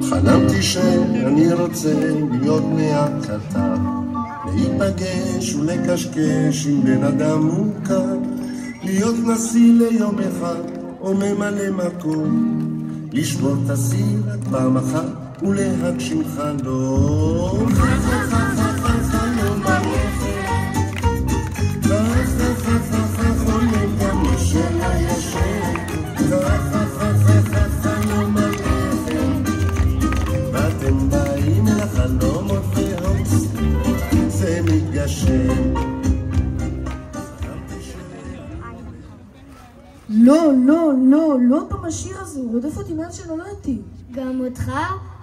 חלמתי שאני רוצה להיות מעט קטן, להיפגש ולקשקש עם בן אדם מוכר, להיות נשיא ליום אחד או ממלא מקום, לשבור את הסיר עד פעם אחת ולהגשים חלום. חלום הלכת, חולם גם ישן הישן, חלום הלכת, ואתם באים לחלומות והופס זה מתגשם. לא, לא, לא, לא במשיר הזה, הוא רודף אותי מאז שנולדתי. גם אותך?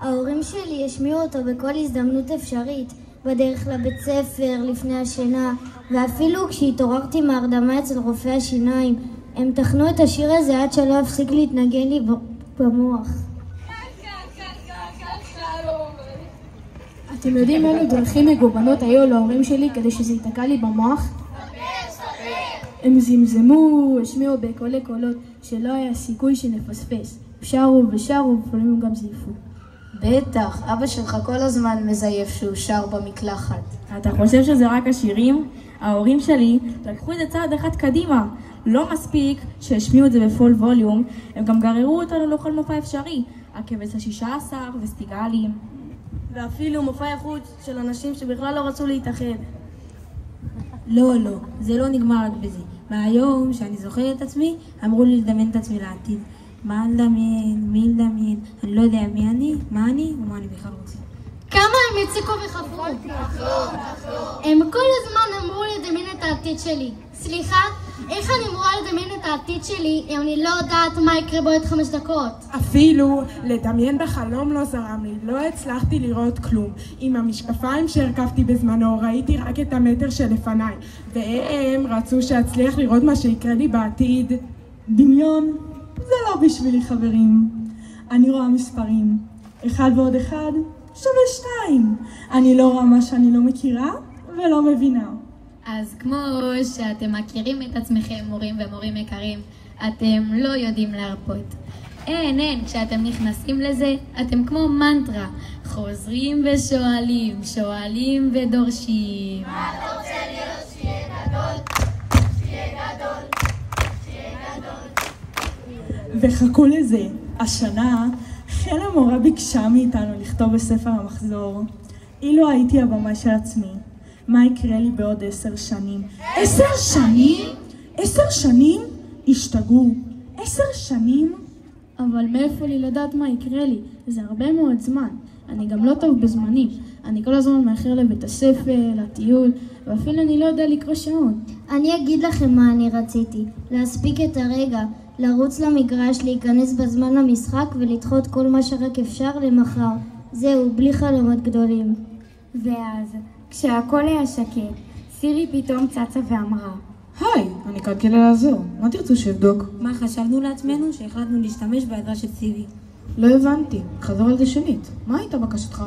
ההורים שלי השמיעו אותו בכל הזדמנות אפשרית, בדרך לבית ספר, לפני השינה, ואפילו כשהתעוררתי מהרדמה אצל רופא השיניים, הם תכנו את השיר הזה עד שלא הפסיק להתנגן לי במוח. אתם יודעים אילו דרכים מגובנות היו להורים שלי כדי שזה ייתקע לי במוח? הם זמזמו, השמיעו בקולי קולות שלא היה סיכוי שנפספס. שרו ושרו, לפעמים גם זייפו. בטח, אבא שלך כל הזמן מזייף שהוא שר במקלחת. אתה חושב שזה רק השירים? ההורים שלי לקחו את זה צעד אחד קדימה. לא מספיק שהשמיעו את זה בפול ווליום, הם גם גררו אותנו לכל מופע אפשרי. הכבש ה-16 וסטיגלים. ואפילו מופעי חוץ של אנשים שבכלל לא רצו להתאחד. לא, זה לא נגמר רק בזה. מהיום שאני זוכר את עצמי, אמרו לי לדמיין את עצמי לעתיד. מה לדמיין? מי לדמיין? אני לא יודע מי אני, מה אני ומה אני בכלל רוצה. כמה הם הציקו וחפרו? הם כל הזמן אמרו לדמיין את העתיד שלי. סליחה, איך אני אמורה לדמיין את העתיד שלי אם אני לא יודעת מה יקרה בעוד 5 דקות? אפילו לדמיין בחלום לא זרם לי, לא הצלחתי לראות כלום. עם המשקפיים שהרכבתי בזמנו ראיתי רק את המטר שלפניי, והם רצו שאצליח לראות מה שיקרה לי בעתיד. דמיון זה לא בשבילי חברים. אני רואה מספרים, 1 ועוד 1 שווה 2. אני לא רואה מה שאני לא מכירה ולא מבינה. אז כמו שאתם מכירים את עצמכם, מורים ומורים יקרים, אתם לא יודעים להרפות. אין, כשאתם נכנסים לזה, אתם כמו מנטרה, חוזרים ושואלים, שואלים ודורשים. מה אתה רוצה להיות שיהיה גדול? שיהיה גדול, שיהיה גדול. וחכו לזה, השנה חן המורה ביקשה מאיתנו לכתוב בספר המחזור. אילו הייתי הבמה של עצמי, מה יקרה לי בעוד 10 שנים? 10 שנים? 10 שנים? השתגעו. 10 שנים? אבל מאיפה לי לדעת מה יקרה לי? זה הרבה מאוד זמן. אני גם לא טוב בזמנים. אני כל הזמן מאחר לבית הספר, לטיול, ואפילו אני לא יודע לקרוא שעון. אני אגיד לכם מה אני רציתי. להספיק את הרגע, לרוץ למגרש, להיכנס בזמן למשחק ולדחות כל מה שרק אפשר למחר. זהו, בלי חלומות גדולים. ואז, כשהכל היה שקט, סירי פתאום צצה ואמרה, היי, אני כאן כדי לעזור. מה תרצו שאבדוק? מה חשבנו לעצמנו? שהחלטנו להשתמש בעזרה של סירי. לא הבנתי. חזור על זה שנית. מה הייתה בקשתך?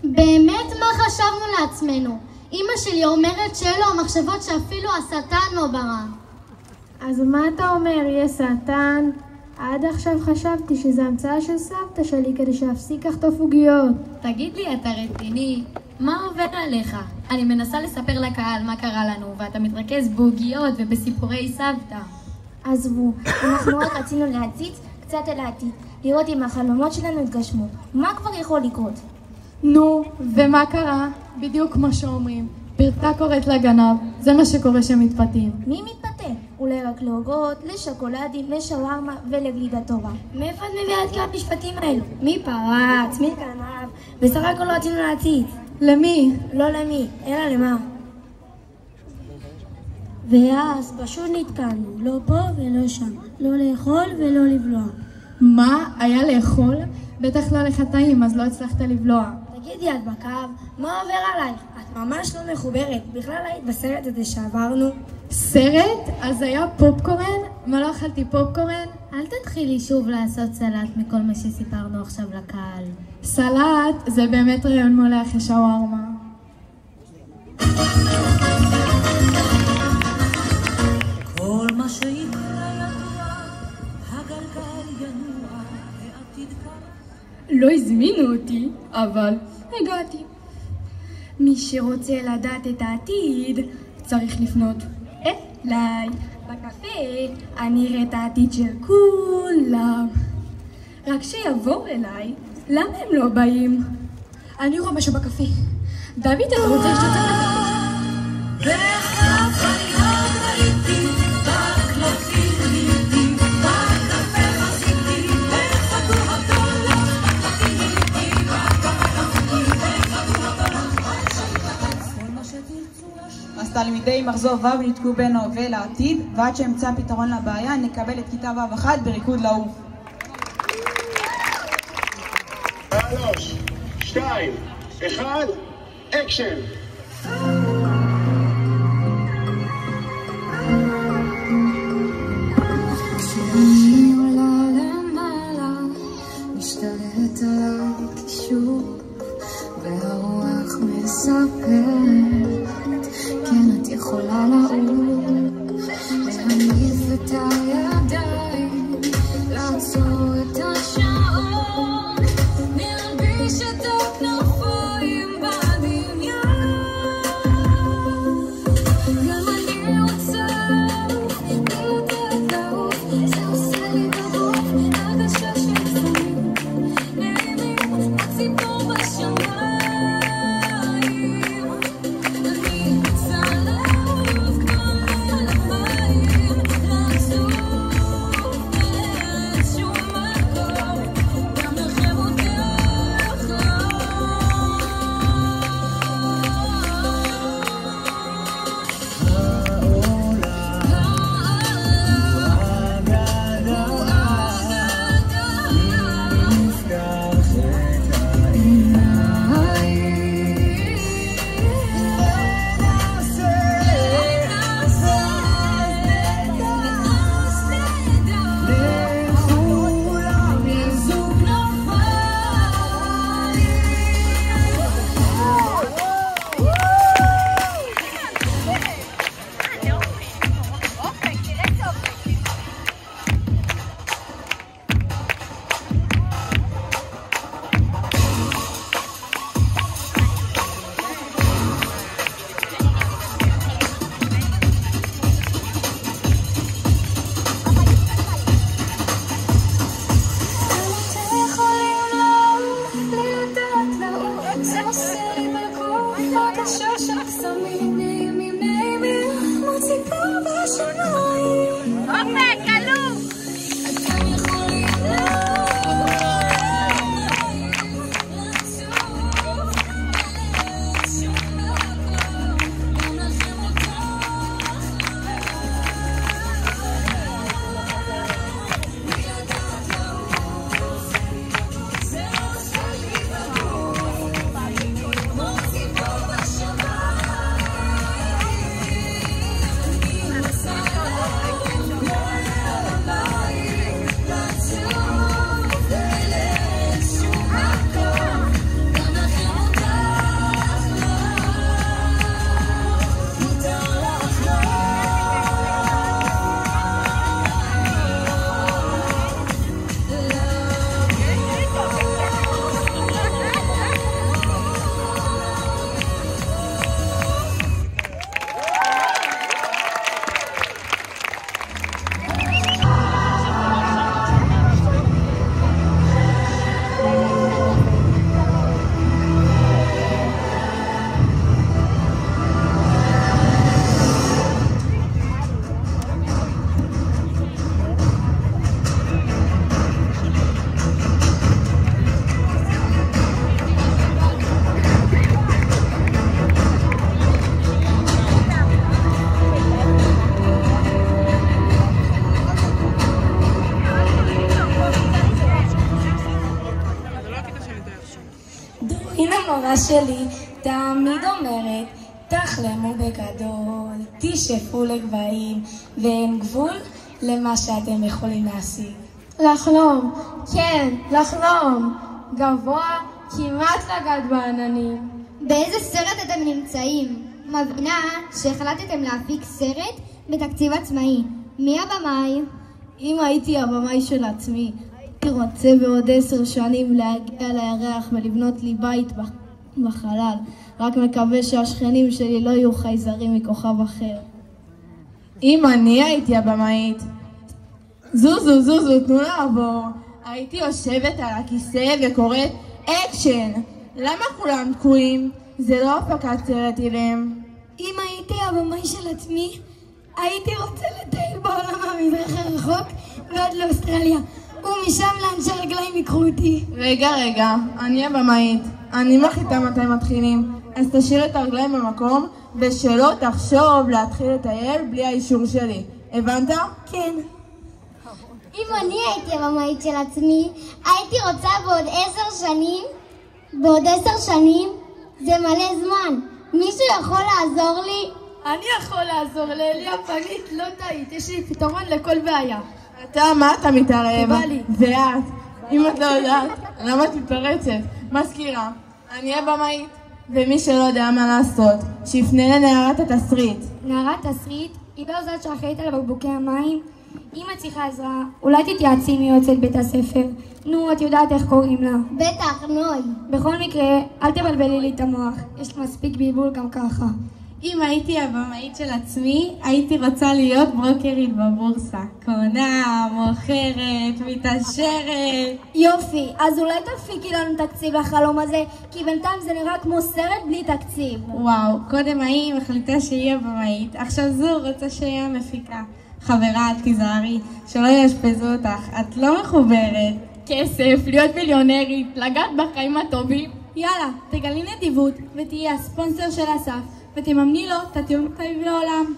באמת מה חשבנו לעצמנו? אמא שלי אומרת שאלו המחשבות שאפילו השטן לא ברא. אז מה אתה אומר, יהיה שטן? עד עכשיו חשבתי שזו המצאה של סבתא שלי כדי שאפסיק לחטוף עוגיות. תגיד לי, אתה רציני? מה עובר עליך? אני מנסה לספר לקהל מה קרה לנו, ואתה מתרכז בעוגיות ובסיפורי סבתא. עזבו, אנחנו רק רצינו להציץ קצת אל העתיד, לראות אם החלומות שלנו התגשמו. מה כבר יכול לקרות? נו, ומה קרה? בדיוק כמו שאומרים. פרטה קוראת לגנב, זה מה שקורה שמתפתים. מי מתפתה? אולי רק לעוגות, לשוקולדים, לשווארמה ולגלידה טובה. מאיפה את מביאה את כל המשפטים האלו? מי פרץ? מי גנב? בסך הכל לא רצינו להציץ. למי? לא למי, אלא למה. ואז פשוט נתקענו, לא פה ולא שם, לא לאכול ולא לבלוע. מה? היה לאכול? בטח לא לחטאים, אז לא הצלחת לבלוע. תגידי, את בקו, מה עובר עלייך? את ממש לא מחוברת, בכלל היית בסרט הזה שעברנו. סרט? אז היה פופקורן? מה לא אכלתי פופקורן? אל תתחילי שוב לעשות סלט מכל מה שסיפרנו עכשיו לקהל. סלט? זה באמת רעיון מעולה אחרי שווארמה. כל מה שיקרה ידוע, הגלגל ינוע. לא הזמינו אותי, אבל הגעתי. מי שרוצה לדעת את העתיד צריך לפנות אליי. בקפה אני אראה את העתיד של כולם. רק שיבואו אליי, למה הם לא באים? אני רואה משהו בקפה. דוד, אתה רוצה לשתות בקפה? ואחר אני עוד ראיתי, רק לא פיליתי, בקפה חזיתי, וחדו הדולר, פיליתי, אז תלמידי מחזור ו' ניתקו בין ההווה לעתיד, ועד שאמצא פתרון לבעיה נקבל את כיתה ו' 1 בריקוד לעוף. 3, 2, 1, אקשן! כשאני עולה למעלה, משתלט עליי קישור, והרוח מספרת, כן את יכולה לעוף, להניף את הידיים, לעצור את השעון, נרגיש את הכנפיים בדמיון. גם אני רוצה לתת לעוף, זה עושה לי בגוף, הרגשה של צבעים נעימים, הציפור בשמיים. אני רוצה לעוף כמו על המים, לעזוב באיזשהו מקום, גם לכם אותך לא. הנה המורה שלי תמיד אומרת, תחלמו בגדול, תשאפו לגבהים, ואין גבול למה שאתם יכולים להשיג. לחלום, כן, לחלום. גבוה, כמעט לגעת בעננים. באיזה סרט אתם נמצאים? מבינה שהחלטתם להפיק סרט בתקציב עצמאי. מי הבמאי? אם הייתי הבמאי של עצמי, הייתי רוצה בעוד 10 שנים להגיע לירח ולבנות לי בית בחלל. רק מקווה שהשכנים שלי לא יהיו חייזרים מכוכב אחר. אם אני הייתי הבמאית, זוזו, תנו לעבור. הייתי יושבת על הכיסא וקוראת אקשן. למה כולם תקועים? זה לא הפקת סרט אילם. אם הייתי הבמאי של עצמי, הייתי רוצה לטייל בעולם המזרח הרחוק ועד לאוסטרליה, ומשם לאן שהרגליים יקחו אותי. רגע, אני הבמאית. אני מחליטה מתי מתחילים. אז תשאיר את הרגליים במקום, ושלא תחשוב להתחיל לטייל בלי האישור שלי. הבנת? כן. אם אני הייתי הבמאית של עצמי, הייתי רוצה בעוד 10 שנים, זה מלא זמן. מישהו יכול לעזור לי? אני יכול לעזור לאלי הפנית, לא טעית, יש לי פתרון לכל בעיה. מה אתה מתערב? בא לי. ואת, אם את לא יודעת, למה את מתפרצת? מזכירה, אני הבמאית, ומי שלא יודע מה לעשות, שיפנה לנערת התסריט. נערת תסריט? היא לא זאת שאחראית על בקבוקי המים? אם את צריכה עזרה, אולי תתייעצי עם יועצת בית הספר. נו, את יודעת איך קוראים לה. בטח, נוי. בכל מקרה, אל תבלבלי לי את המוח. יש מספיק בלבול גם ככה. אם הייתי הבמאית של עצמי, הייתי רוצה להיות ברוקרית בבורסה. קונה, מוכרת, מתעשרת. יופי, אז אולי תפיקי לנו תקציב לחלום הזה, כי בינתיים זה נראה כמו סרט בלי תקציב. וואו, קודם היא מחליטה שהיא הבמאית, עכשיו זו רוצה שהיא המפיקה. חברה, אל תיזהרי, שלא יאשפזו אותך, את לא מחוברת. כסף, להיות מיליונרית, לגעת בחיים הטובים. יאללה, תגלי נדיבות ותהיי הספונסר של אסף, ותממני לו את הטיול מסביב לעולם.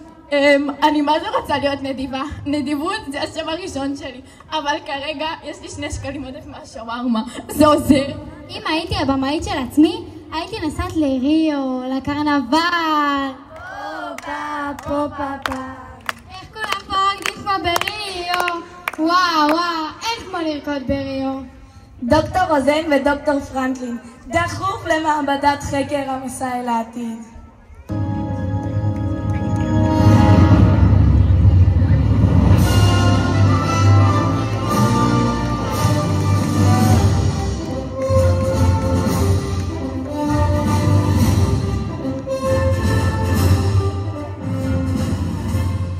אני מה זה רוצה להיות נדיבה? נדיבות זה השם הראשון שלי, אבל כרגע יש לי 2 שקלים עודף מהשווארמה, זה עוזר. אם הייתי הבמאית של עצמי, הייתי נסעת לריו, לקרנבל. פה. איך כולם פה רקדים כמו בריו? וואו, אין כמו לרקוד בריו. דוקטור רוזן ודוקטור פרנקלין, דחוף למעבדת חקר המסע אל העתיד.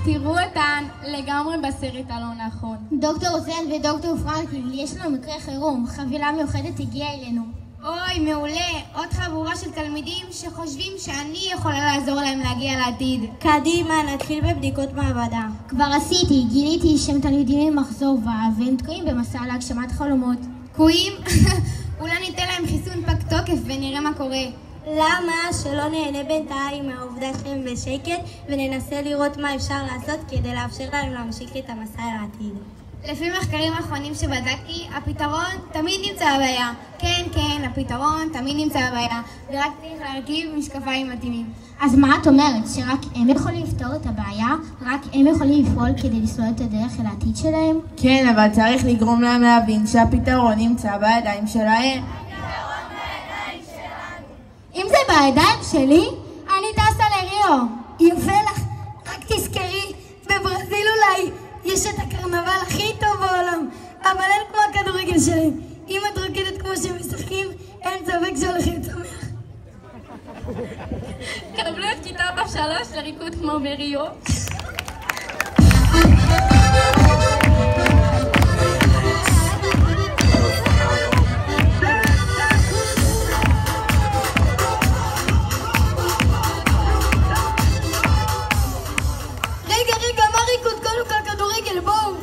תראו אותן לגמרי בסרט הלא נכון. דוקטור רוזן ודוקטור פרנקלין, יש לנו מקרה חירום, חבילה מיוחדת הגיעה אלינו. אוי, מעולה, עוד חבורה של תלמידים שחושבים שאני יכולה לעזור להם להגיע לעתיד. קדימה, נתחיל בבדיקות מעבדה. כבר עשיתי, גיליתי שהם תלמידים ממחזור ו' והם תקועים במסע להגשמת חלומות. תקועים? אולי ניתן להם חיסון פג תוקף ונראה מה קורה. למה שלא נהנה בינתיים מהעובדה שהם בשקט וננסה לראות מה אפשר לעשות כדי לאפשר להם להמשיך את המסע אל העתיד? לפי מחקרים האחרונים שבדקתי, הפתרון תמיד נמצא בבעיה. כן, הפתרון תמיד נמצא בבעיה, ורק צריך להרכיב משקפיים מתאימים. אז מה את אומרת? שרק הם יכולים לפתור את הבעיה? רק הם יכולים לפעול כדי לסלול את הדרך אל העתיד שלהם? כן, אבל צריך לגרום להם להבין שהפתרון נמצא בידיים שלהם. אם זה בידיים שלי, אני טסה לריו. יפה לך, רק תזכרי, בברזיל אולי יש את הקרנבל הכי טוב בעולם, אבל אין כמו הכדורגל שלהם. אם את רוקדת כמו שהם משחקים, אין ספק שהולכים צומח. קבלו את כיתה ב3 לריקוד כמו בריו. רגע, מה ריקוד? קודם כל כדורגל, בואו.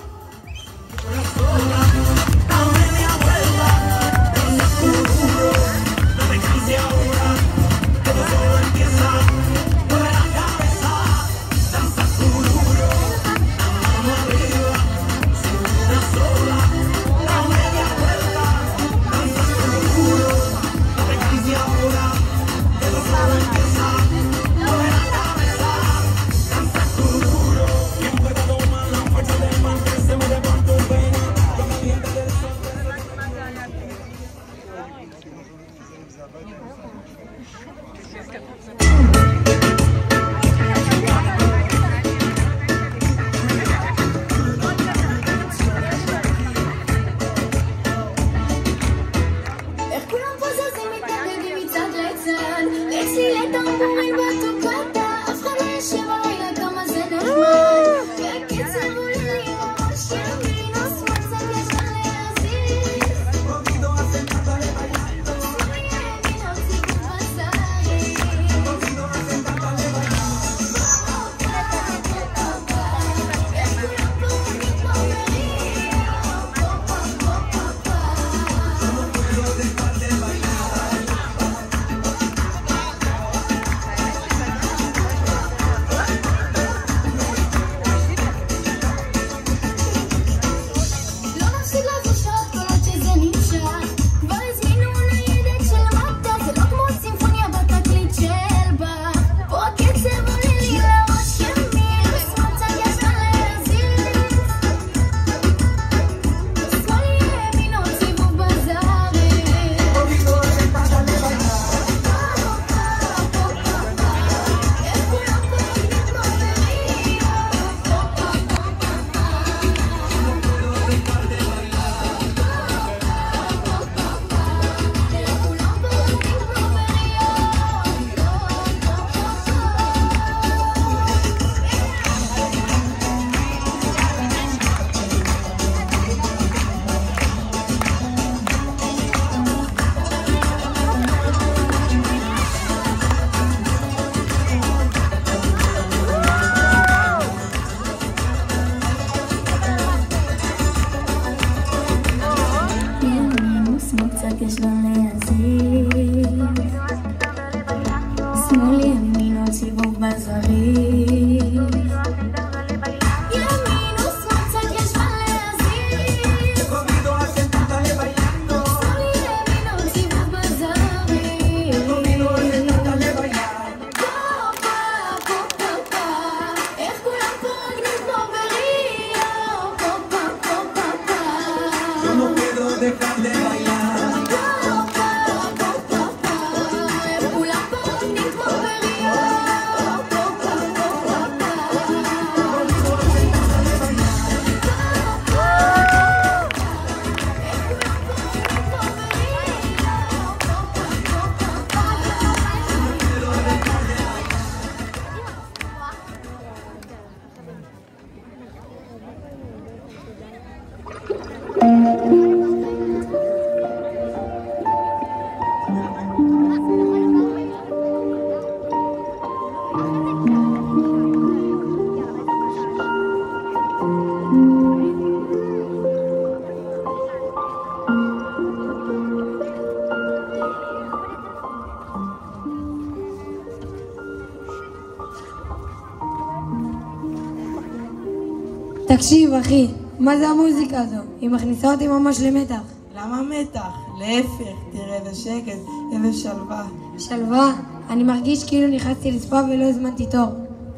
תקשיב אחי, מה זה המוזיקה הזו? היא מכניסה אותי ממש למתח. למה מתח? להפך, תראה בשקט, איזה שלווה. שלווה? אני מרגיש כאילו נכנסתי לספה ולא הזמנתי תור.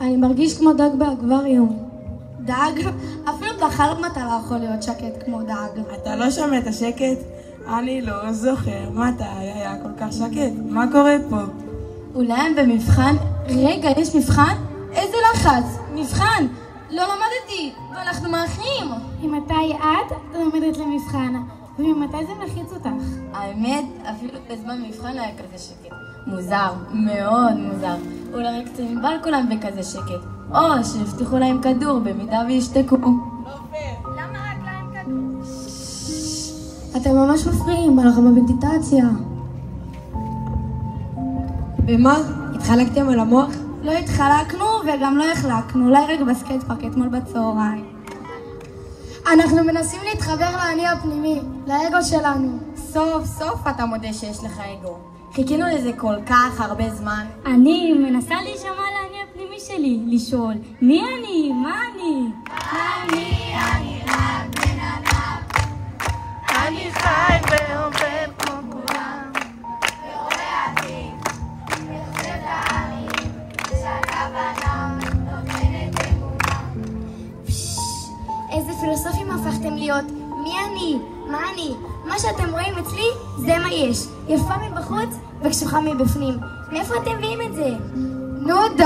אני מרגיש כמו דג באקווריום. דג? אפילו בחלום אתה לא יכול להיות שקט כמו דג. אתה לא שומע את השקט? אני לא זוכר מתי היה כל כך שקט. מה קורה פה? אולי הם במבחן? רגע, יש מבחן? איזה לחץ? מבחן! לא למדתי, ואנחנו מאחים. ממתי את לומדת למבחן? וממתי זה מלחיץ אותך? האמת, אפילו בזמן מבחן היה כזה שקט. מוזר, מאוד מוזר. אולי רק צנבל כולם בכזה שקט. או שהבטיחו להם כדור במידה וישתקו. למה רק להם כדור? אתם ממש מפריעים, אנחנו במדיטציה. ומה? התחלקתם על המוח? לא התחלקנו וגם לא החלקנו, אולי רק בסקייט פארק אתמול בצהריים. אנחנו מנסים להתחבר לאני הפנימי, לאגו שלנו. סוף סוף אתה מודה שיש לך אגו. חיכינו לזה כל כך הרבה זמן. אני מנסה להישמע לאני הפנימי שלי, לשאול מי אני? מה אני? אני רק בן אדם. אני חי ועובד כמו כולם. ורואה עתיד, וחושב לערים, שהכוונה נותנת אמונה. איזה פילוסופים הפכתם להיות. מי אני? מה אני? מה שאתם רואים אצלי, זה מה יש. יפה מבחוץ וקשוחה מבפנים. מאיפה אתם מביאים את זה? נו די,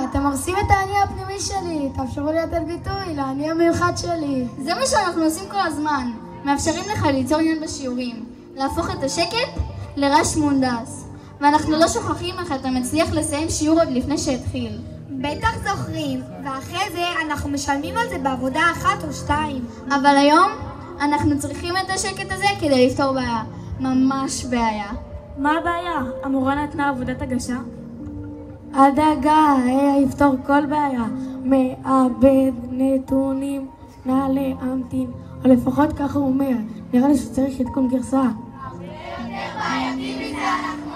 אתם מרסים את האני הפנימי שלי. תאפשרו לי לתת ביטוי לאני המיוחד שלי. זה מה שאנחנו עושים כל הזמן. מאפשרים לך ליצור עניין בשיעורים. להפוך את השקט לרעש מונדס. ואנחנו לא שוכחים איך אתה מצליח לסיים שיעור עוד לפני שהתחיל. בטח זוכרים, ואחרי זה אנחנו משלמים על זה בעבודה 1 או 2. אבל היום אנחנו צריכים את השקט הזה כדי לפתור בעיה. ממש בעיה. מה הבעיה? המורה נתנה עבודת הגשה? הדאגה, יפתור כל בעיה. מעבד נתונים, נא להמתין. או לפחות ככה הוא אומר. נראה לי שצריך עדכון גרסה. יותר בעייתי מזה, אנחנו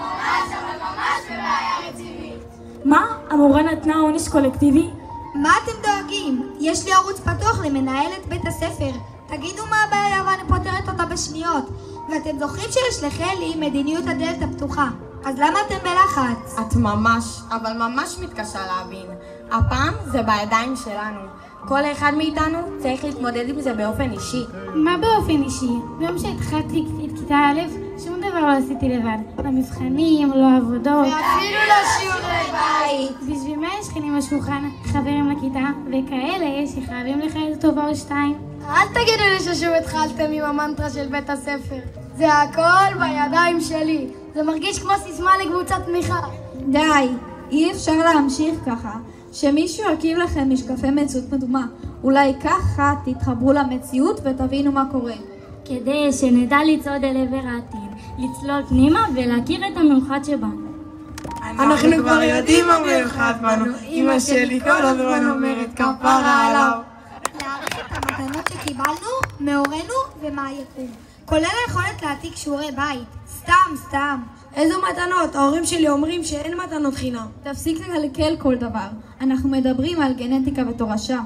ממש בבעיה רצינית. מה? המורה נתנה עונש קולקטיבי? מה אתם דואגים? יש לי ערוץ פתוח למנהלת בית הספר. תגידו מה הבעיה ואני פותרת אותה בשניות. ואתם זוכרים שיש לחלי מדיניות הדלת הפתוחה. אז למה אתם בלחץ? את ממש, אבל ממש מתקשה להבין. הפעם זה בידיים שלנו. כל אחד מאיתנו צריך להתמודד עם זה באופן אישי. מה באופן אישי? ביום שהתחלתי את כיתה א', שום דבר לא עשיתי לבד. לא מבחנים, לא עבודות. ואפילו לא שיעורי בית. בשביל מה יש חנים בשולחן, חברים לכיתה, וכאלה שחייבים לך איזה טובה או 2. אל תגידו לי ששוב התחלתם עם המנטרה של בית הספר. זה הכל בידיים שלי. זה מרגיש כמו סיסמה לקבוצת תמיכה. די, אי אפשר להמשיך ככה. שמישהו ירכיב לכם משקפי מציאות מדומה. אולי ככה תתחברו למציאות ותבינו מה קורה. כדי שנדע לצעוד אל עבר העתיד, לצלול פנימה ולהכיר את המיוחד שבנו. אנחנו כבר יודעים מה מיוחד בנו. אמא שלי כל הזמן אומרת כפרה עליו. להעריך את המתנות שקיבלנו מהורינו ומהיקום. כולל היכולת להעתיק שיעורי בית. סתם. איזו מתנות? ההורים שלי אומרים שאין מתנות חינם. תפסיק לקלקל כל דבר. אנחנו מדברים על גנטיקה ותורשה.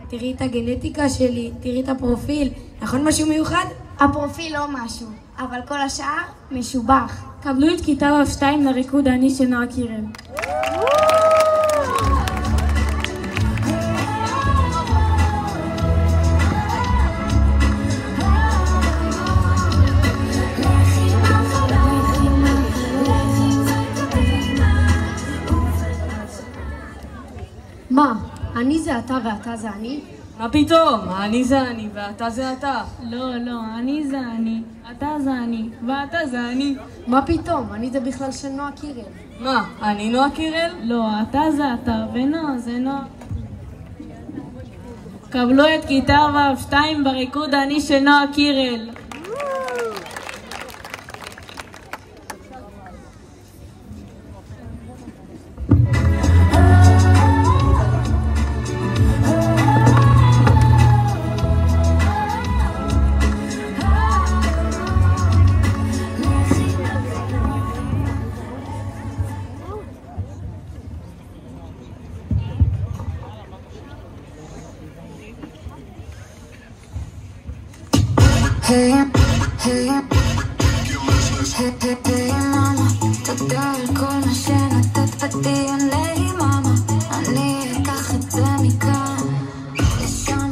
תראי את הגנטיקה שלי, תראי את הפרופיל. נכון משהו מיוחד? הפרופיל לא משהו, אבל כל השאר משובח. קבלו את כיתה ו'2 לריקוד אני של נועה קירל. מה? אני זה אתה ואתה זה אני? מה פתאום? אני זה אני ואתה זה אתה. לא, אני זה אני, אתה זה אני, ואתה זה אני. מה פתאום? אני זה בכלל של נועה קירל. מה? אני נועה קירל? לא, אתה זה אתה, ונועה זה נועה. קבלו את כיתה ו'2 בריקוד אני של נועה קירל. מאמה, תודה על כל מה שנתת לי מאמה, אני אקח את זה מכאן לשם,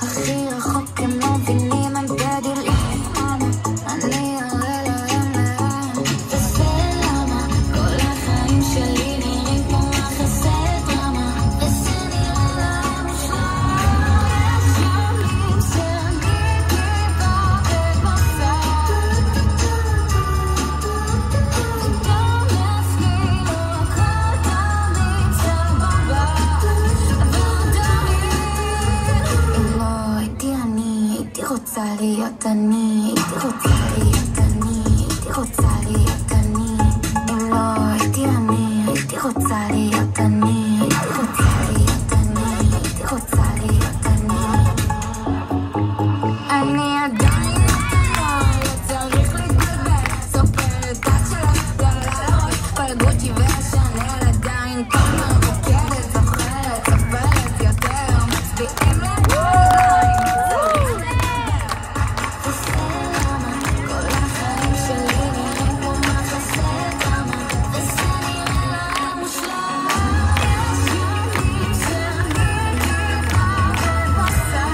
הכי רחוק הם לא מבינים, הם גדולים מאמה, אני אראה להם לאן, וזה למה כל החיים שלי נראים כמו מחסה דרמה, וזה נראה להם מושלם. יש ימים שאני גיבורת מסע, וגם אצלי לא הכל תמיד סבבה, אבל תמיד אם לא הייתי אני, הייתי רוצה להיות אני, הייתי רוצה להיות אני, הייתי רוצה להיות אני. אם לא הייתי אני, הייתי רוצה להיות אני, הייתי רוצה להיות אני, הייתי רוצה להיות אני. אני עדיין קטנה, לא צריך להתבלבל, סופרת עד שלך גדולה לראש, כל גוצ'י והשנל עדיין כמה רוקדת, זוכרת, סופרת יותר, מצביעים לרגליים, צריך להתבלבל. וזה למה כל החיים שלי נראים כמו מחסה דרמה, וזה נראה להם מושלם. יש ימים שאני גיבורת מסע,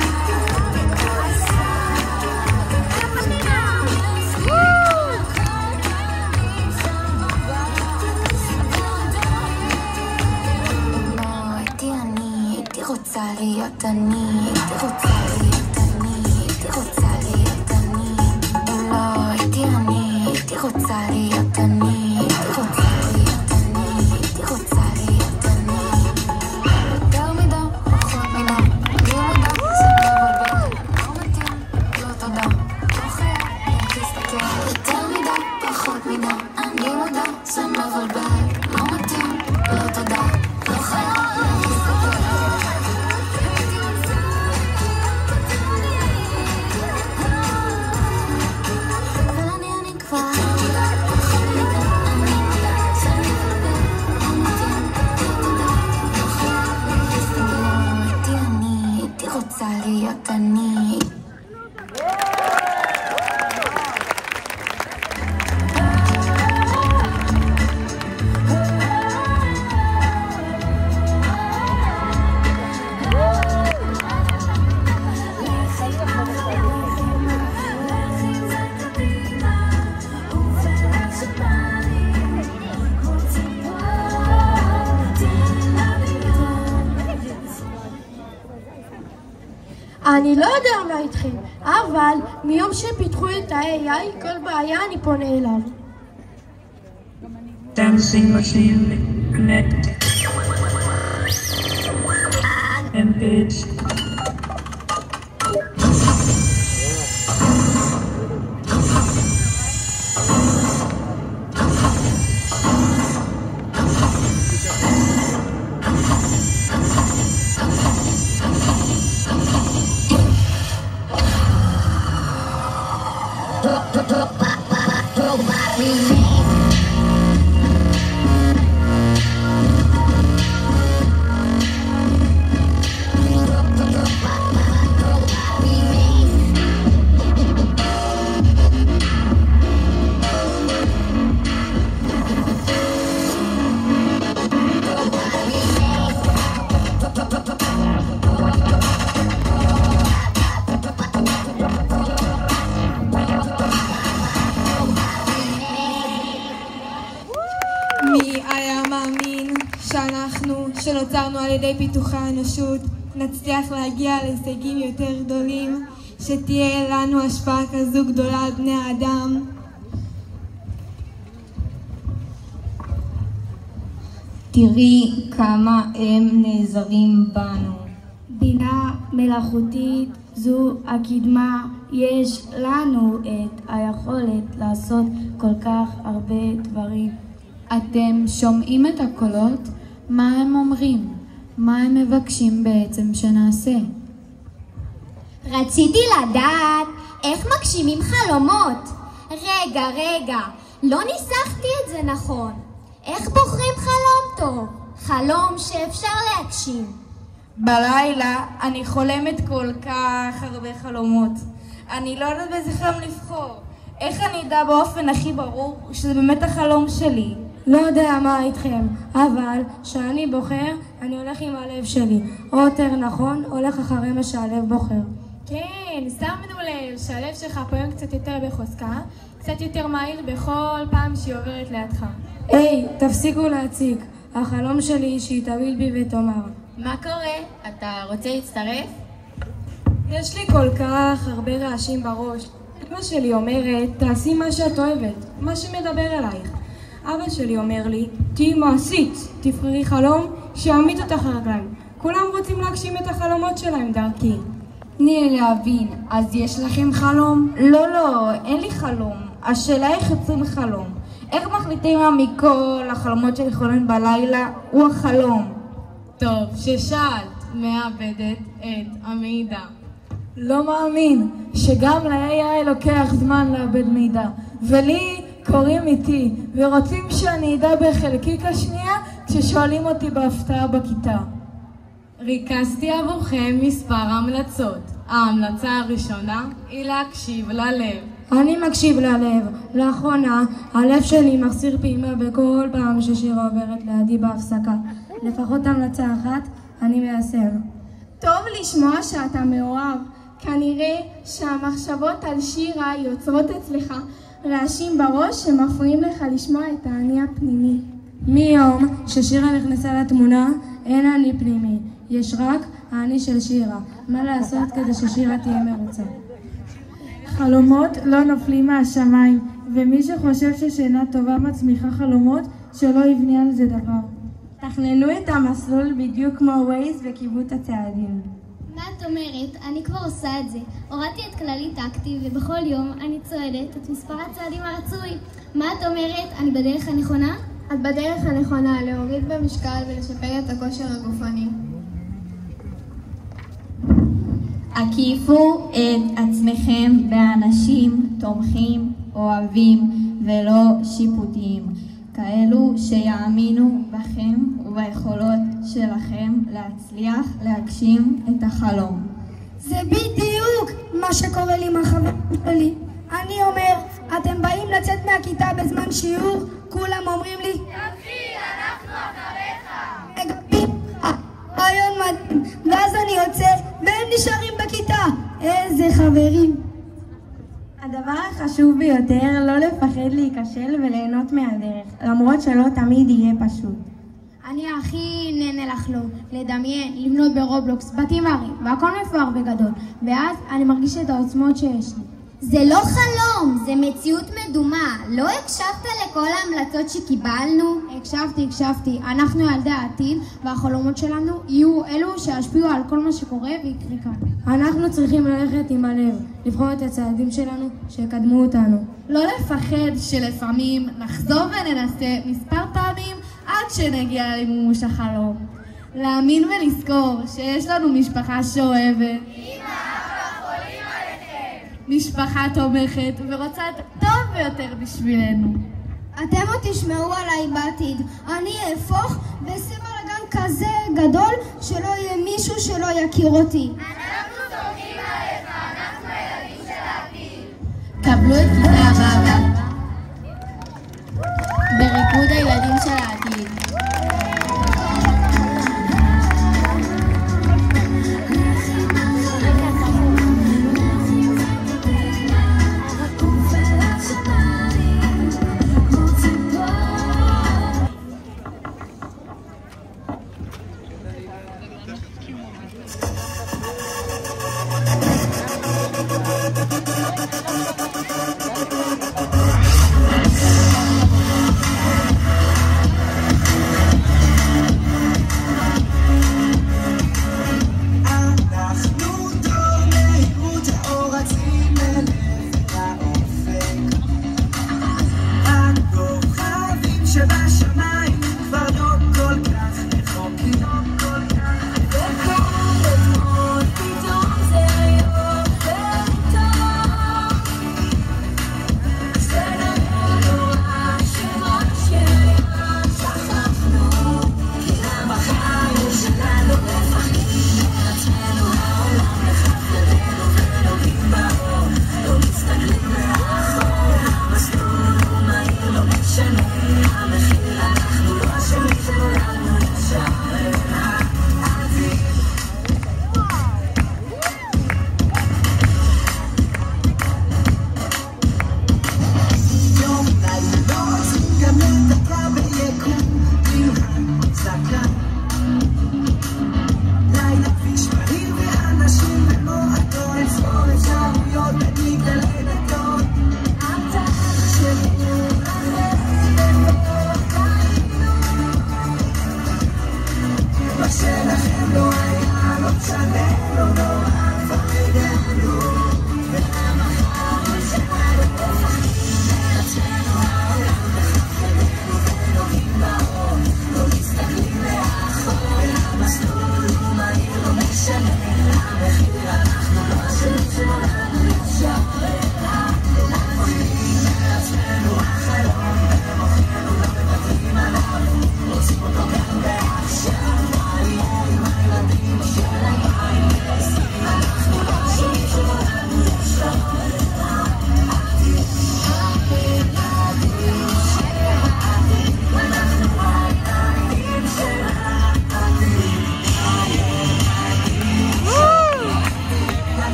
הייתי רוצה להיות אני, הייתי רוצה להיות אני, הייתי רוצה להיות אני. אם לא הייתי אני, הייתי רוצה להיות אני, הייתי רוצה להיות אני, הייתי רוצה להיות אני. יותר מדי, פחות מדי, אני מודע, זה מבלבל, לא מתאים, לא תודה, לא חייב, תסתכל. יותר מדי, פחות מדי, אני מודע, זה מבלבל, לא מתאים, לא תודה, לא חייב. רוצה להיות אני. אני לא יודע מה איתכם, אבל מיום שפיתחו את ה-AI, כל בעיה אני פונה אליו. Dancing machine connect engage. שנוצרנו על ידי פיתוחי האנושות, נצליח להגיע להישגים יותר גדולים, שתהיה לנו השפעה כזו גדולה על בני האדם. תראי כמה הם נעזרים בנו. בינה מלאכותית זו הקדמה, יש לנו את היכולת לעשות כל כך הרבה דברים. אתם שומעים את הקולות? מה הם אומרים? מה הם מבקשים בעצם שנעשה? רציתי לדעת איך מגשימים חלומות. רגע, לא ניסחתי את זה נכון. איך בוחרים חלום טוב? חלום שאפשר להגשים. בלילה אני חולמת כל כך הרבה חלומות. אני לא יודעת באיזה חלום לבחור. איך אני אדע באופן הכי ברור שזה באמת החלום שלי? לא יודע מה איתכם, אבל כשאני בוחר, אני הולך עם הלב שלי. או יותר נכון, הולך אחרי מה שהלב בוחר. כן, שמנו לב שהלב שלך פועם קצת יותר בחוזקה, קצת יותר מהיר בכל פעם שהיא עוברת לידך. היי, תפסיקו להציג. החלום שלי שהיא תביל בי ותאמר. מה קורה? אתה רוצה להצטרף? יש לי כל כך הרבה רעשים בראש. אמא שלי אומרת, תעשי מה שאת אוהבת, מה שמדבר אלייך. אבא שלי אומר לי, תהי מעשית, תבחרי חלום שיעמיד אותך הרגליים. כולם רוצים להגשים את החלומות שלהם דרכי. תני להבין, אז יש לכם חלום? לא, אין לי חלום. השאלה איך יוצרים חלום. איך מחליטים מה מכל החלומות שלי חולם בלילה הוא החלום? טוב, ששאלת, מאבדת את המידע. לא מאמין שגם ל-AI לוקח זמן לאבד מידע. ולי קוראים איתי ורוצים שאני אדע בחלקיק השנייה כששואלים אותי בהפתעה בכיתה. ריכזתי עבורכם מספר המלצות. ההמלצה הראשונה היא להקשיב ללב. אני מקשיב ללב. לאחרונה הלב שלי מחסיר פעימה בכל פעם ששירה עוברת לידי בהפסקה. לפחות המלצה אחת אני מיישם. טוב לשמוע שאתה מאוהב. כנראה שהמחשבות על שירה יוצרות אצלך רעשים בראש שמפריעים לך לשמוע את האני הפנימי. מיום ששירה נכנסה לתמונה אין אני פנימי, יש רק האני של שירה. מה לעשות כדי ששירה תהיה מרוצה? חלומות לא נופלים מהשמיים, ומי שחושב ששינה טובה מצמיחה חלומות שלא יבנה על זה דבר. תכננו את המסלול בדיוק כמו ווייז וקיבוט הצעדים. מה את אומרת? אני כבר עושה את זה. הורדתי את כללי טקטי ובכל יום אני צועדת את מספר הצעדים הרצוי. מה את אומרת? אני בדרך הנכונה? את בדרך הנכונה להוריד במשקל ולשפר את הכושר הגופני. הקיפו את עצמכם באנשים תומכים, אוהבים ולא שיפוטיים. כאלו שיאמינו בכם וביכולות שלכם להצליח להגשים את החלום. זה בדיוק מה שקורה לי עם החברים שלי. אני אומר, אתם באים לצאת מהכיתה בזמן שיעור, כולם אומרים לי תתחיל, אנחנו אחריך. מגבים, רעיון מדהים, ואז אני יוצא והם נשארים בכיתה. איזה חברים. הדבר החשוב ביותר לא לפחד להיכשל וליהנות מהדרך, למרות שלא תמיד יהיה פשוט. אני הכי נהנה לחלום, לדמיין, לבנות ברובלוקס, בתים ערים, והכל מפואר בגדול, ואז אני מרגיש את העוצמות שיש לי. זה לא חלום, זה מציאות מדומה. לא הקשבת לכל ההמלצות שקיבלנו? הקשבתי. אנחנו ילדי העתיד, והחלומות שלנו יהיו אלו שישפיעו על כל מה שקורה ויקרה כאן. אנחנו צריכים ללכת עם הלב, לבחור את הצעדים שלנו שיקדמו אותנו. לא לפחד שלפעמים נחזור וננסה מספר פעמים עד שנגיע למימוש החלום. להאמין ולזכור שיש לנו משפחה שאוהבת. משפחה תומכת ורוצה טוב ביותר בשבילנו. אתם עוד תשמעו עליי בעתיד. אני אהפוך ועושה בלגן כזה גדול שלא יהיה מישהו שלא יכיר אותי. אנחנו סומכים עליך, אנחנו הילדים של העתיד. קבלו את כיתה הבאה בריקוד הילדים של העתיד.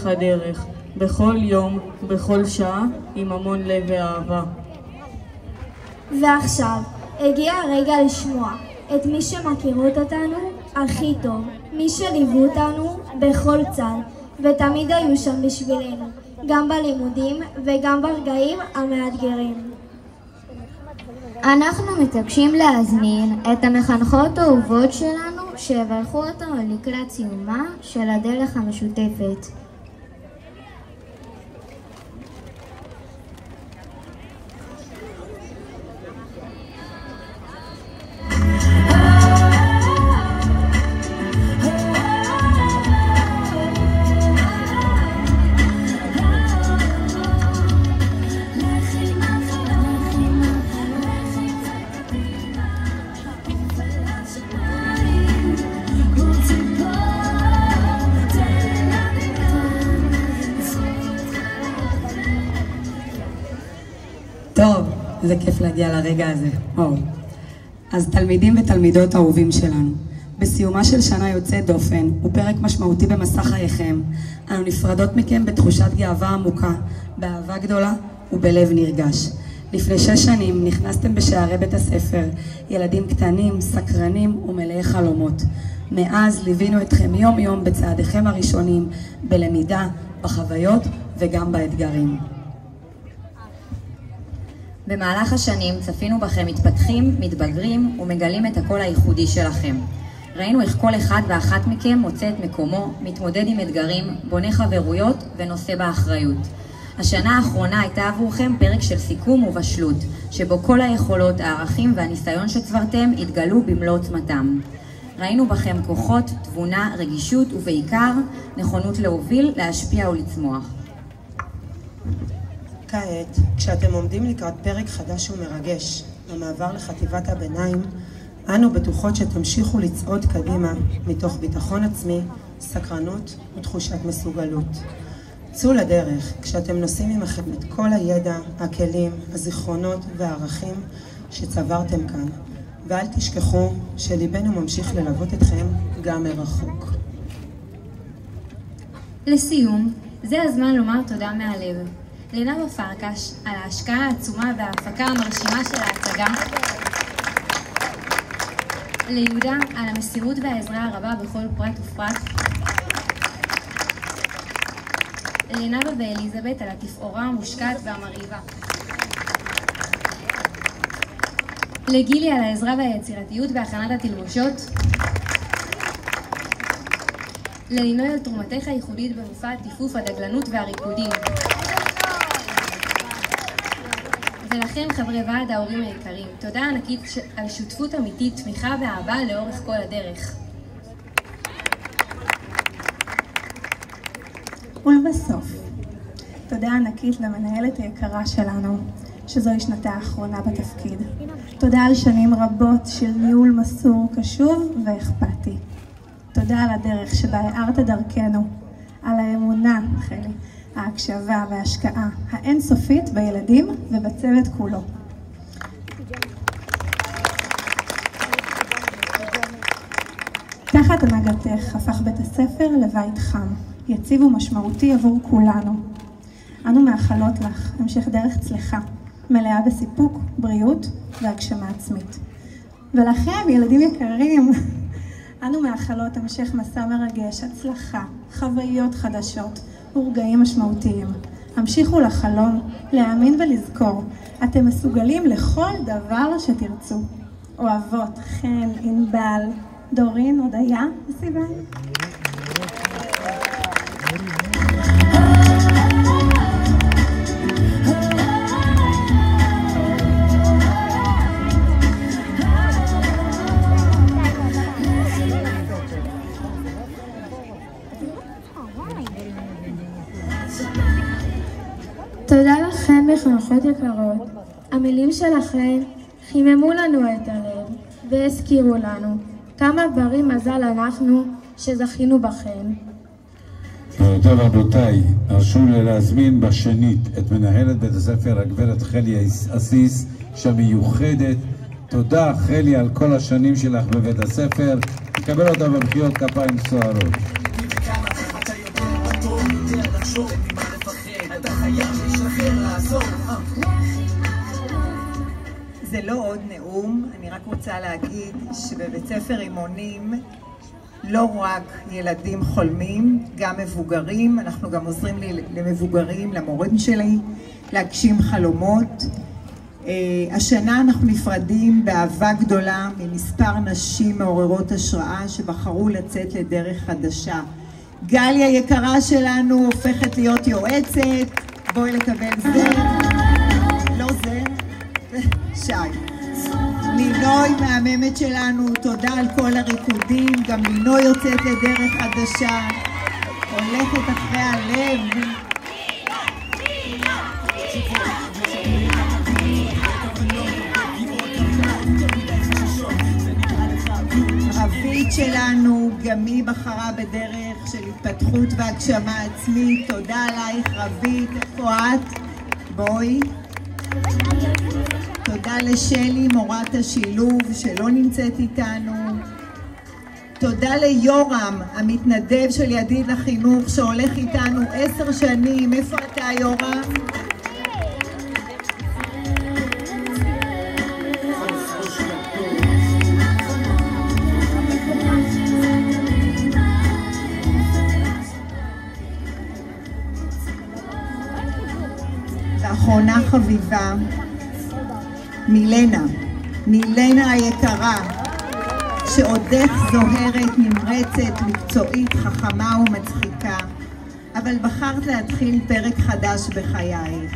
הדרך, בכל יום, בכל שעה, עם המון לב ואהבה. ועכשיו, הגיע הרגע לשמוע את מי שמכירות אותנו הכי טוב, מי שליוו אותנו בכל צד, ותמיד היו שם בשבילנו, גם בלימודים וגם ברגעים המאתגרים. אנחנו מתעקשים להזמין את המחנכות האהובות שלנו שיברכו אותנו לקראת סיומה של הדרך המשותפת. טוב, זה כיף להגיע לרגע הזה. אז תלמידים ותלמידות אהובים שלנו, בסיומה של שנה יוצאת דופן ופרק משמעותי במסע חייכם, אנו נפרדות מכם בתחושת גאווה עמוקה, באהבה גדולה ובלב נרגש. לפני 6 שנים נכנסתם בשערי בית הספר, ילדים קטנים, סקרנים ומלאי חלומות. מאז ליווינו אתכם יום יום בצעדיכם הראשונים, בלמידה, בחוויות וגם באתגרים. במהלך השנים צפינו בכם מתפתחים, מתבגרים ומגלים את הקול הייחודי שלכם. ראינו איך כל אחד ואחת מכם מוצא את מקומו, מתמודד עם אתגרים, בונה חברויות ונושא באחריות. השנה האחרונה הייתה עבורכם פרק של סיכום ובשלות, שבו כל היכולות, הערכים והניסיון שצברתם התגלו במלוא עוצמתם. ראינו בכם כוחות, תבונה, רגישות ובעיקר נכונות להוביל, להשפיע ולצמוח. כעת, כשאתם עומדים לקראת פרק חדש ומרגש, המעבר לחטיבת הביניים, אנו בטוחות שתמשיכו לצעוד קדימה מתוך ביטחון עצמי, סקרנות ותחושת מסוגלות. צאו לדרך כשאתם נושאים עמכם את כל הידע, הכלים, הזיכרונות והערכים שצברתם כאן, ואל תשכחו שליבנו ממשיך ללוות אתכם גם מרחוק. לסיום, זה הזמן לומר תודה מהלב. לנאוה פרקש על ההשקעה העצומה וההפקה המרשימה של ההצגה, ליהודה על המסירות והעזרה הרבה בכל פרט ופרט, לנאוה ואליזבת על התפאורה המושקעת והמרהיבה, לגילי על העזרה והיצירתיות בהכנת התלבושות, ללינוי על תרומתך הייחודית במופע הטיפוף, הדגלנות והריקודים, ולכם חברי ועד ההורים היקרים, תודה ענקית על שותפות אמיתית, תמיכה ואהבה לאורך כל הדרך. ולבסוף, תודה ענקית למנהלת היקרה שלנו, שזוהי שנתה האחרונה בתפקיד. תודה על שנים רבות של ניהול מסור, קשוב ואכפתי. תודה על הדרך שבה הארת דרכנו, על האמונה, חלי, ההקשבה וההשקעה האינסופית בילדים ובצוות כולו. תחת הנהגתך הפך בית הספר לבית חם, יציב ומשמעותי עבור כולנו. אנו מאחלות לך המשך דרך צלחה, מלאה בסיפוק, בריאות והגשמה עצמית. ולכם, ילדים יקרים, אנו מאחלות המשך מסע מרגש, הצלחה, חוויות חדשות ורגעים משמעותיים. המשיכו לחלום, להאמין ולזכור. אתם מסוגלים לכל דבר שתרצו. אוהבות, חן, ענבל, דורין, הודיה וסיוון. תודה לכם מחנכות יקרות. המילים שלכם חיממו לנו את הלב והזכירו לנו כמה ברי מזל אנחנו שזכינו בכם. טוב רבותיי, הרשו לי להזמין בשנית את מנהלת בית הספר הגברת חלי אסיס שמיוחדת. תודה חלי על כל השנים שלך בבית הספר, נקבל אותה במחיאות כפיים סוערות. לא עוד נאום, אני רק רוצה להגיד שבבית ספר רימונים לא רק ילדים חולמים, גם מבוגרים. אנחנו גם עוזרים למבוגרים, למורים שלי, להגשים חלומות. השנה אנחנו נפרדים באהבה גדולה ממספר נשים מעוררות השראה שבחרו לצאת לדרך חדשה. גליה יקרה שלנו הופכת להיות יועצת, בואי לקבל זה, לא זה, שי. לינוי מהממת שלנו, תודה על כל הריקודים, גם לינוי יוצאת לדרך חדשה, הולכת אחרי הלב. רבית שלנו, גם היא בחרה בדרך של התפתחות והגשמה עצמית, תודה עלייך רבית, איפה את? בואי. תודה לשלי, מורת השילוב, שלא נמצאת איתנו. תודה ליורם, המתנדב של ידיד לחינוך, שהולך איתנו 10 שנים. איפה אתה, יורם? ואחרונה חביבה, מילנה היקרה, שעודך זוהרת, נמרצת, מקצועית, חכמה ומצחיקה, אבל בחרת להתחיל פרק חדש בחייך.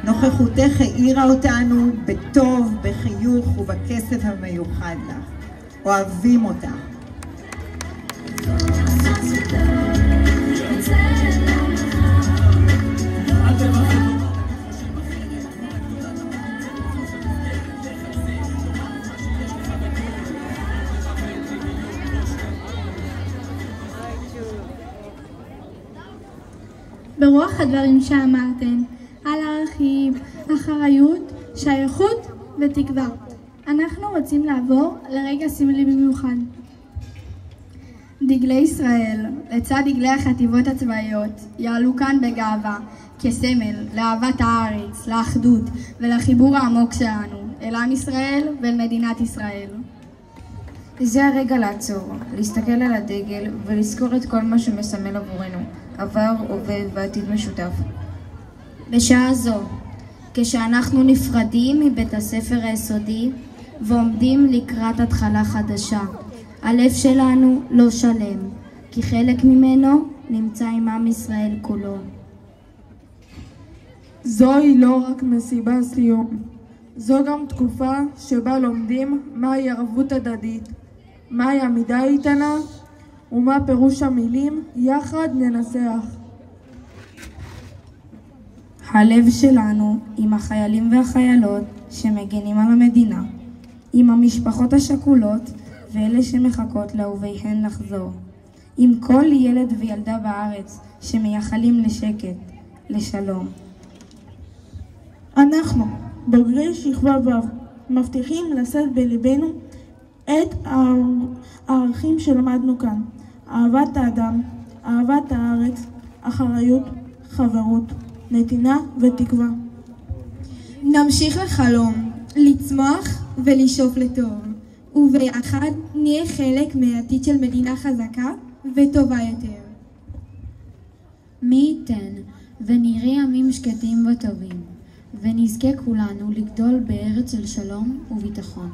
נוכחותך האירה אותנו בטוב, בחיוך ובכסף המיוחד לך. אוהבים אותך. ברוח הדברים שאמרתם, על הערכים, אחריות, שייכות ותקווה. אנחנו רוצים לעבור לרגע סמלי במיוחד. דגלי ישראל, לצד דגלי החטיבות הצבאיות, יעלו כאן בגאווה, כסמל לאהבת הארץ, לאחדות ולחיבור העמוק שלנו, אל עם ישראל ואל מדינת ישראל. זה הרגע לעצור, להסתכל על הדגל ולזכור את כל מה שמסמל עבורנו, עבר, הווה ועתיד משותף. בשעה זו, כשאנחנו נפרדים מבית הספר היסודי ועומדים לקראת התחלה חדשה, הלב שלנו לא שלם, כי חלק ממנו נמצא עם עם ישראל כולו. זוהי לא רק מסיבה סיום, זו גם תקופה שבה לומדים מהי ערבות הדדית, מהי עמידה איתנה ומה פירוש המילים יחד ננצח. הלב שלנו עם החיילים והחיילות שמגנים על המדינה, עם המשפחות השכולות ואלה שמחכות לאהוביהן לחזור, עם כל ילד וילדה בארץ שמייחלים לשקט, לשלום. אנחנו, בוגרי שכבה ו', מבטיחים לשאת בליבנו את הערכים שלמדנו כאן: אהבת האדם, אהבת הארץ, אחריות, חברות, נתינה ותקווה. נמשיך לחלום, לצמוח ולשאוף לטוב, וביחד נהיה חלק מהעתיד של מדינה חזקה וטובה יותר. מי ייתן ונראה ימים שקטים וטובים, ונזכה כולנו לגדול בארץ של שלום וביטחון.